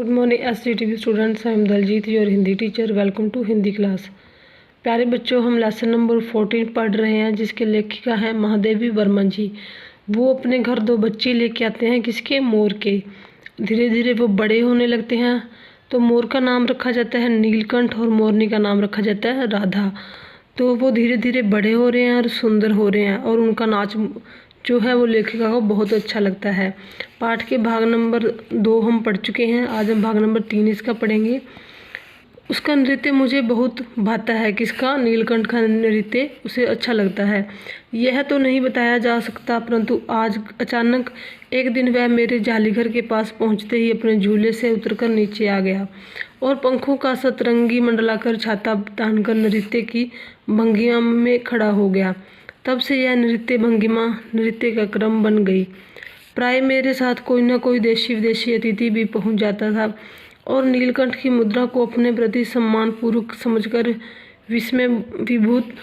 Good morning SDTV students. I am Daljit, your Hindi teacher. Welcome to Hindi class. प्यारे बच्चों, हम lesson number 14 पढ़ रहे हैं, जिसके लेखिका हैं महादेवी वर्मा जी। वो अपने घर 2 बच्चे लेके आते हैं, किसके? मोर के। धीरे धीरे वो बड़े होने लगते हैं, तो मोर का नाम रखा जाता है नीलकंठ और मोरनी का नाम रखा जाता है राधा। तो वो धीरे धीरे बड़े हो रहे हैं और सुंदर हो रहे हैं, और उनका नाच जो है वो लेखिका को बहुत अच्छा लगता है। पाठ के भाग नंबर 2 हम पढ़ चुके हैं, आज हम भाग नंबर 3 इसका पढ़ेंगे। उसका नृत्य मुझे बहुत भाता है। किसका? नीलकंठ का नृत्य उसे अच्छा लगता है। यह तो नहीं बताया जा सकता, परंतु आज अचानक एक दिन वह मेरे जालीघर के पास पहुंचते ही अपने झूले से उतरकर नीचे आ गया और पंखों का सतरंगी मंडलाकर छाता तानकर नृत्य की भंगिमा में खड़ा हो गया। तब से यह नृत्य भंगिमा नृत्य का क्रम बन गई। प्राय मेरे साथ कोई न कोई देशी विदेशी अतिथि भी पहुंच जाता था और नीलकंठ की मुद्रा को अपने प्रति सम्मानपूर्वक समझकर विस्मय विभूत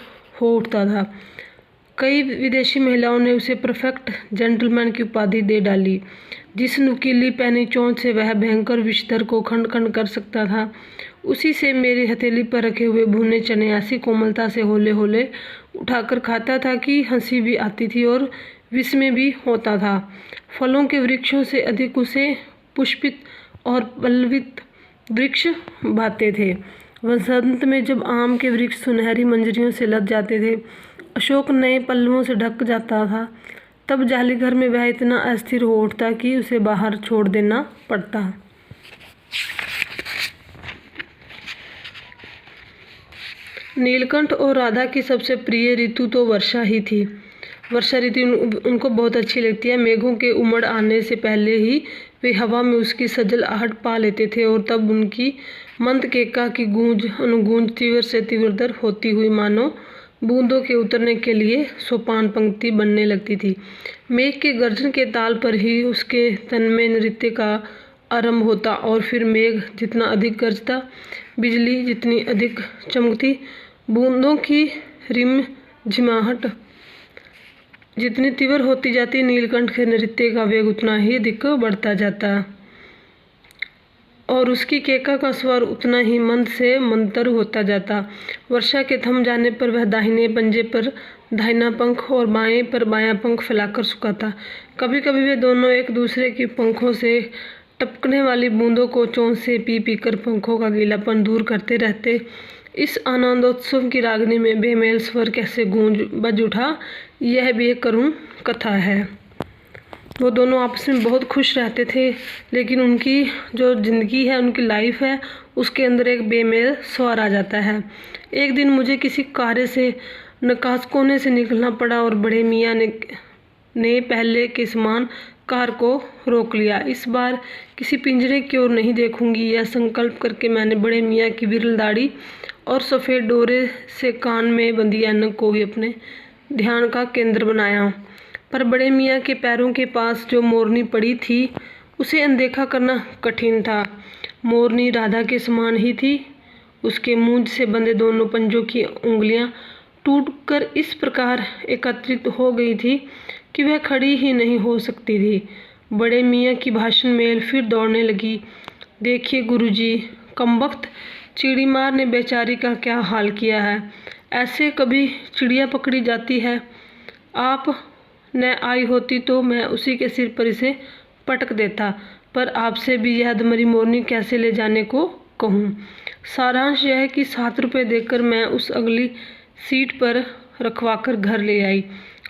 हो उठता था। कई विदेशी महिलाओं ने उसे परफेक्ट जेंटलमैन की उपाधि दे डाली। जिस नुकीली पैनी चोंच से वह भयंकर विषधर को खंड खंड कर सकता था, उसी से मेरी हथेली पर रखे हुए भुने चने ऐसी कोमलता से होले होले उठाकर खाता था कि हंसी भी आती थी और विस्मय भी होता था। फलों के वृक्षों से अधिक उसे पुष्पित और पल्लवित वृक्ष भाते थे। वसंत में जब आम के वृक्ष सुनहरी मंजरियों से लद जाते थे, अशोक नए पल्लवों से ढक जाता था, तब जालीघर में वह इतना अस्थिर हो उठता कि उसे बाहर छोड़ देना पड़ता। नीलकंठ और राधा की सबसे प्रिय ऋतु तो वर्षा ही थी। वर्षा ऋतु उनको बहुत अच्छी लगती है। मेघों के उमड़ आने से पहले ही वे हवा में उसकी सजल आहट पा लेते थे, और तब उनकी मंद केका की गूंज अनुगूंज तीव्र से तीव्रतर होती हुई मानो बूंदों के उतरने के लिए सोपान पंक्ति बनने लगती थी। मेघ के गर्जन के ताल पर ही उसके तन में नृत्य का आरंभ होता, और फिर मेघ जितना अधिक गरजता, बिजली जितनी अधिक चमकती, बूंदों की रिम झिमाहट जितनी तीव्र होती जाती, नीलकंठ के नृत्य का वेग उतना ही अधिक बढ़ता जाता, और उसकी केका का स्वर उतना ही मंद से मंतर होता जाता। वर्षा के थम जाने पर वह दाहिने पंजे पर दाहिना पंख और बाएं पर बायां पंख फैलाकर सुखाता। कभी कभी वे दोनों एक दूसरे की पंखों से टपकने वाली बूंदों को चोंच से पी पी कर पंखों का गीलापन दूर करते रहते। इस आनंदोत्सव की रागनी में बेमेल स्वर कैसे गूंज बज उठा, यह भी एक करुण कथा है। वो दोनों आपस में बहुत खुश रहते थे, लेकिन उनकी जो ज़िंदगी है, उनकी लाइफ है, उसके अंदर एक बेमेल स्वर आ जाता है। एक दिन मुझे किसी कार्य से नकाश कोने से निकलना पड़ा और बड़े मियाँ ने पहले के समान कार को रोक लिया। इस बार किसी पिंजरे की ओर नहीं देखूंगी, यह संकल्प करके मैंने बड़े मियाँ की विरल दाढ़ी और सफ़ेद डोरे से कान में बंधी ऐनक को ही अपने ध्यान का केंद्र बनाया। पर बड़े मियाँ के पैरों के पास जो मोरनी पड़ी थी, उसे अनदेखा करना कठिन था। मोरनी राधा के समान ही थी। उसके मूंछ से बंधे दोनों पंजों की उंगलियां टूटकर इस प्रकार एकत्रित हो गई थी कि वह खड़ी ही नहीं हो सकती थी। बड़े मियाँ की भाषण मेल फिर दौड़ने लगी। देखिए गुरुजी, कमबख्त चिड़ीमार ने बेचारी का क्या हाल किया है। ऐसे कभी चिड़िया पकड़ी जाती है। आप न आई होती तो मैं उसी के सिर पर इसे पटक देता, पर आपसे भी यह अधमरी मोरनी कैसे ले जाने को कहूँ। सारांश यह है कि 7 रुपये देकर मैं उस अगली सीट पर रखवाकर घर ले आई,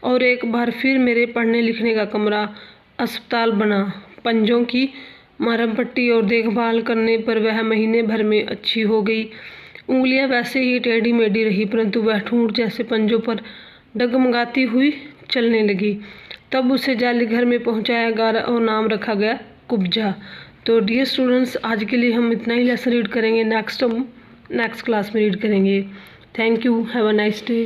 और एक बार फिर मेरे पढ़ने लिखने का कमरा अस्पताल बना। पंजों की मरहम पट्टी और देखभाल करने पर वह महीने भर में अच्छी हो गई। उंगलियां वैसे ही टेढ़ी मेढ़ी रही, परंतु वह ठूंठ जैसे पंजों पर डगमगाती हुई चलने लगी। तब उसे जालीघर में पहुंचाया गया और नाम रखा गया कुब्जा। तो डियर स्टूडेंट्स, आज के लिए हम इतना ही लेसन रीड करेंगे। नेक्स्ट क्लास में रीड करेंगे। Thank you. Have a nice day.